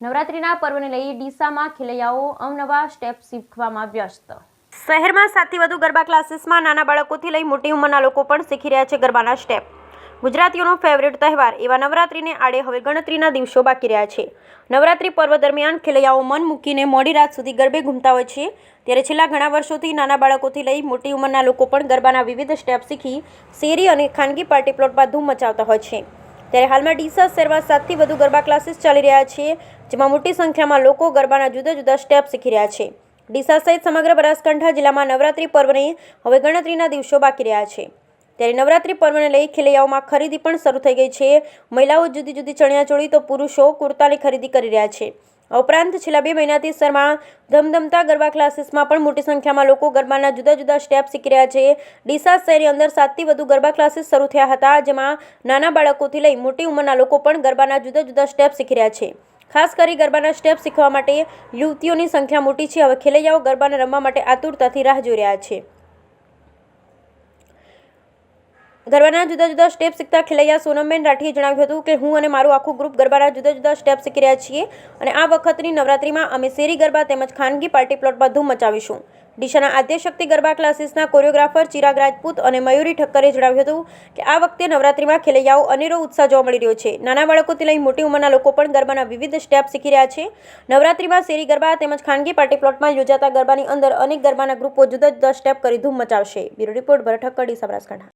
નવરાત્રિના પર્વને લઈ ડીસામાં ખેલૈયાઓ અવનવા સ્ટેપ શીખવામાં વ્યસ્ત। શહેરમાં 7થી વધુ ગરબા ક્લાસીસમાં નાના બાળકોથી લઈ મોટી ઉંમરના લોકો પણ શીખી રહ્યા છે ગરબાના સ્ટેપ। ગુજરાતીઓનો ફેવરેટ તહેવાર એવા નવરાત્રિને આડે હવે ગણતરીના દિવસો બાકી રહ્યા છે। નવરાત્રિ પર્વ દરમિયાન ખેલૈયાઓ મન મૂકીને મોડી રાત સુધી ગરબે ઘૂમતા હોય છે, ત્યારે છેલ્લા ઘણા વર્ષોથી નાના બાળકોથી લઈ મોટી ઉંમરના લોકો પણ ગરબાના વિવિધ સ્ટેપ શીખી શેરી અને ખાનગી પાર્ટી પ્લોટમાં ધૂમ મચાવતા હોય છે। ત્યારે હાલમાં ડીસા શહેરમાં 7થી વધુ ગરબા ક્લાસીસ ચાલી રહ્યા છે, જેમાં મોટી સંખ્યામાં લોકો ગરબાના જુદા જુદા સ્ટેપ શીખી રહ્યા છે। ડીસા સહિત સમગ્ર બનાસકાંઠા જિલ્લામાં નવરાત્રિ પર્વને હવે ગણતરીના દિવસો બાકી રહ્યા છે, ત્યારે નવરાત્રિ પર્વને લઈ ખેલૈયાઓમાં ખરીદી પણ શરૂ થઈ ગઈ છે। મહિલાઓ જુદી જુદી ચણિયાચોળી તો પુરુષો કુર્તાની ખરીદી કરી રહ્યા છે। આ ઉપરાંત છેલ્લા 2 મહિનાથી શહેરમાં ધમધમતા ગરબા ક્લાસીસમાં પણ મોટી સંખ્યામાં લોકો ગરબાના જુદા જુદા સ્ટેપ શીખી રહ્યા છે। ડીસા શહેરની અંદર 7થી વધુ ગરબા ક્લાસીસ શરૂ થયા હતા, જેમાં નાના બાળકોથી લઈ મોટી ઉંમરના લોકો પણ ગરબાના જુદા જુદા સ્ટેપ શીખી રહ્યા છે। ખાસ કરી ગરબાના સ્ટેપ શીખવા માટે યુવતીઓની સંખ્યા મોટી છે। હવે ખેલૈયાઓ ગરબાને રમવા માટે આતુરતાથી રાહ જોઈ રહ્યા છે। ગરબાના જુદા જુદા સ્ટેપ શીખતા ખેલૈયા સોનમબેન રાઠીએ જણાવ્યું હતું કે હું અને મારું આખું ગ્રુપ ગરબાના જુદા જુદા સ્ટેપ શીખી રહ્યા છીએ અને આ વખતની નવરાત્રિમાં અમે શેરી ગરબા તેમજ ખાનગી પાર્ટી પ્લોટમાં ધૂમ મચાવીશું। ડીસાના આદ્યશક્તિ ગરબા ક્લાસીસના કોરિયોગ્રાફર ચિરાગ રાજપૂત અને મયુરી ઠક્કરે જણાવ્યું હતું કે આ વખતે નવરાત્રિમાં ખેલૈયાઓ અનેરો ઉત્સાહ જોવા મળી રહ્યો છે। નાના બાળકોથી લઈ મોટી ઉંમરના લોકો પણ ગરબાના વિવિધ સ્ટેપ શીખી રહ્યા છે। નવરાત્રિમાં શેરી ગરબા તેમજ ખાનગી પાર્ટી પ્લોટમાં યોજાતા ગરબાની અંદર અનેક ગરબાના ગ્રુપો જુદા જુદા સ્ટેપ કરી ધૂમ મચાવશે। બ્યુરો રિપોર્ટ ભરત ઠક્કર, ડીસા, બનાસકાંઠા।